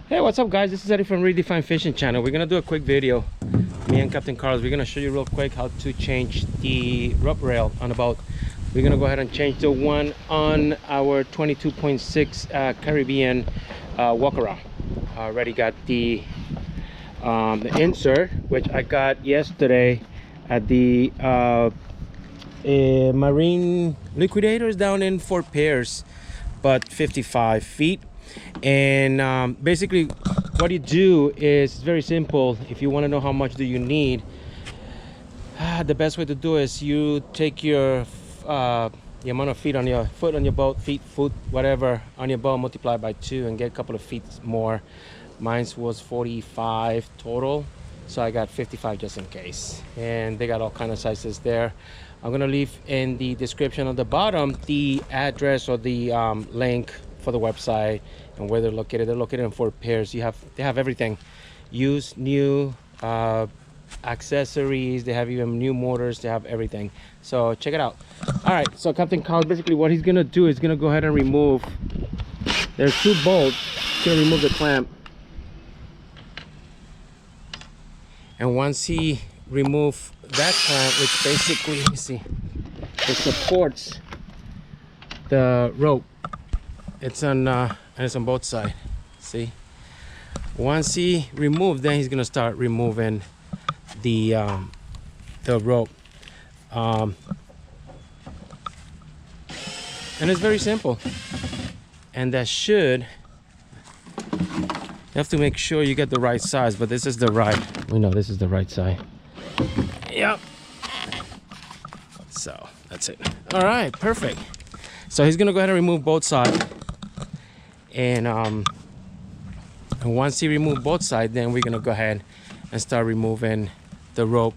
Hey, what's up guys? This is Eddie from Redefined Fishing Channel. We're gonna do a quick video. Me and Captain Carlos, we're gonna show you real quick how to change the rope rail on a boat. We're gonna go ahead and change the one on our 22.6 Caribbean walk around. Already got the insert, which I got yesterday at the Marine Liquidators down in Fort Pierce, but 55 feet. And basically what you do is very simple. If you want to know how much do you need, the best way to do is you take your the amount of feet on your foot on your boat, foot, whatever on your boat, multiply by 2 and get a couple of feet more. Mine was 45 total, so I got 55 just in case. And they got all kind of sizes there. I'm gonna leave in the description on the bottom the address or the link for the website and where they're located. They're located in Fort Pierce. They have everything, used, new, accessories. They have even new motors. They have everything, so check it out. All right, so Captain Carl, basically what he's gonna do is gonna go ahead and remove, there's 2 bolts. He's gonna remove the clamp, and once he remove that clamp, which basically, let me see, it supports the rope. It's on and it's on both sides. See, once he removed, then he's gonna start removing the rope, and it's very simple. And that should, you have to make sure you get the right size, but this is the right, we know this is the right side. Yep. So that's it. All right, perfect. So he's gonna go ahead and remove both sides, and once he removes both sides, then we're gonna go ahead and start removing the rope.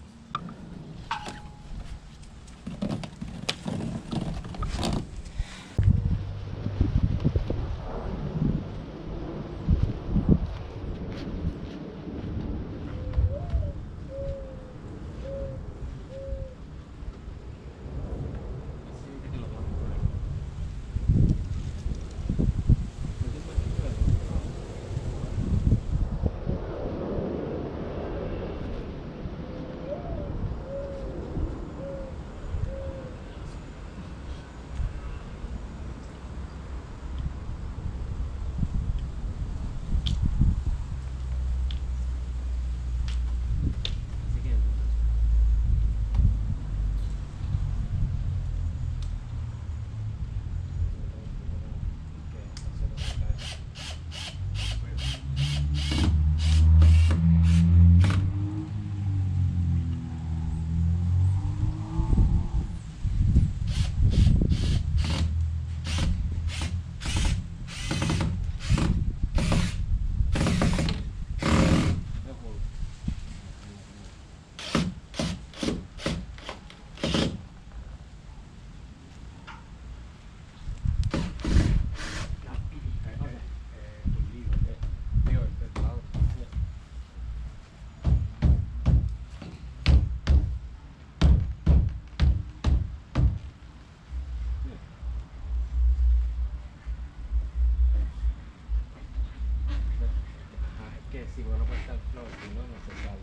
Si bueno, puede estar flor, si no, no se sale.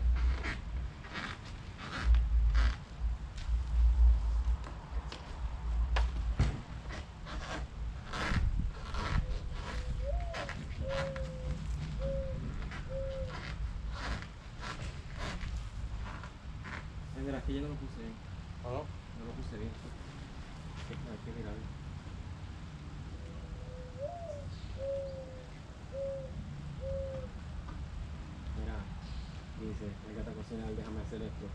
Mira, aquí yo no lo puse bien. ¿Oh no? No lo puse bien. Hay que mirarlo. Dice, la gata cocina, déjame hacer esto.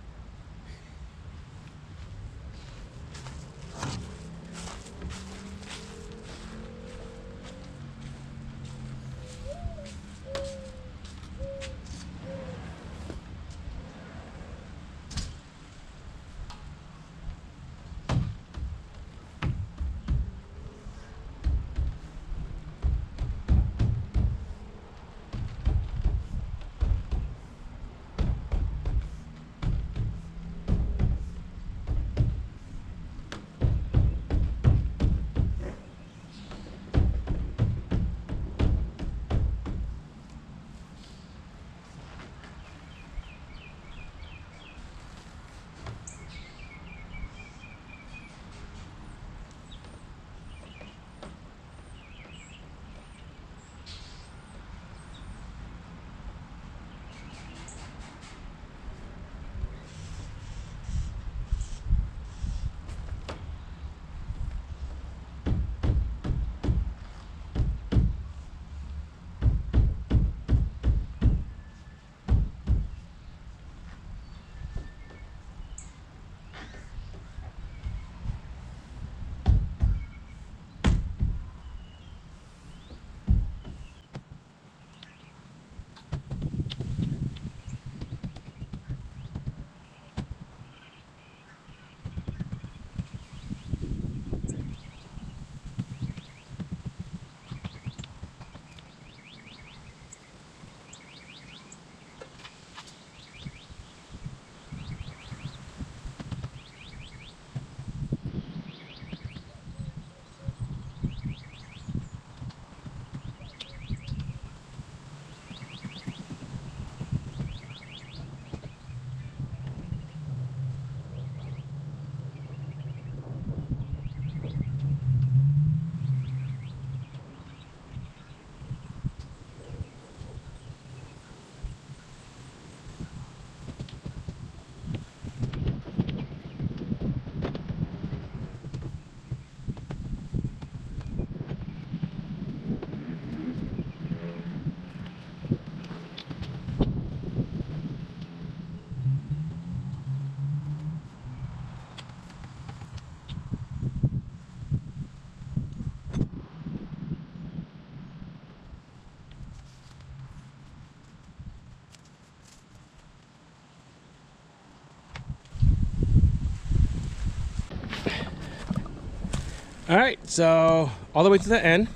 All right, so all the way to the end.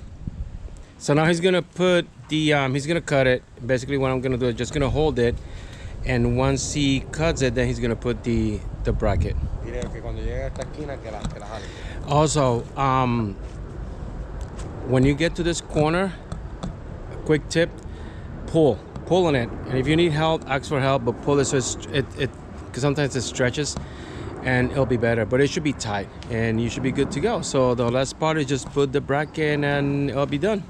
So now he's gonna put the he's gonna cut it. Basically what I'm gonna do is just gonna hold it, and once he cuts it, then he's gonna put the bracket. Also, when you get to this corner, a quick tip: pull on it, and if you need help, ask for help, but pull it so it because sometimes it stretches, and it'll be better, but it should be tight and you should be good to go. So the last part is just put the bracket and it'll be done.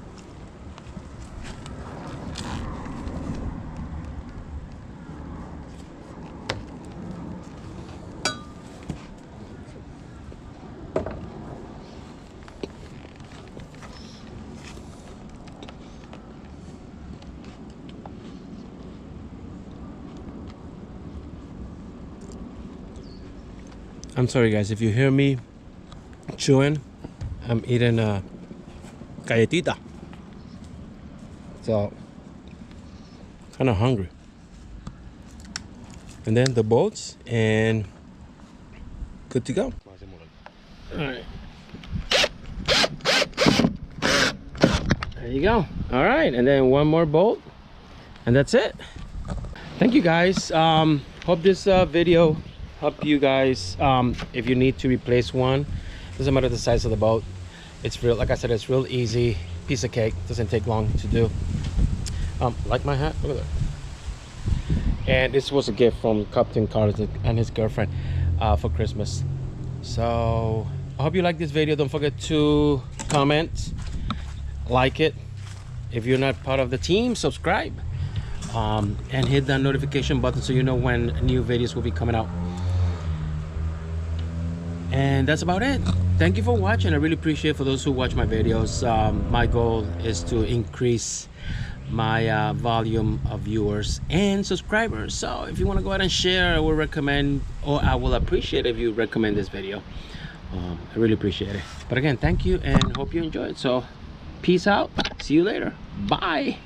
I'm sorry guys, if you hear me chewing, I'm eating a galletita. So, kind of hungry. And then the bolts, and good to go. All right. There you go. All right, and then one more bolt, and that's it. Thank you guys. Hope this video help you guys. If you need to replace one, doesn't matter the size of the boat, it's real, like I said, it's real easy, piece of cake, doesn't take long to do. Like my hat, look at that. And this was a gift from Captain Carlos and his girlfriend for Christmas. So I hope you like this video. Don't forget to comment, like it. If you're not part of the team, subscribe, and hit that notification button so you know when new videos will be coming out. And that's about it. Thank you for watching. I really appreciate for those who watch my videos. My goal is to increase my volume of viewers and subscribers. So if you want to go ahead and share, I will recommend, or I will appreciate if you recommend this video. I really appreciate it. But again, thank you and hope you enjoyed. So peace out. See you later. Bye.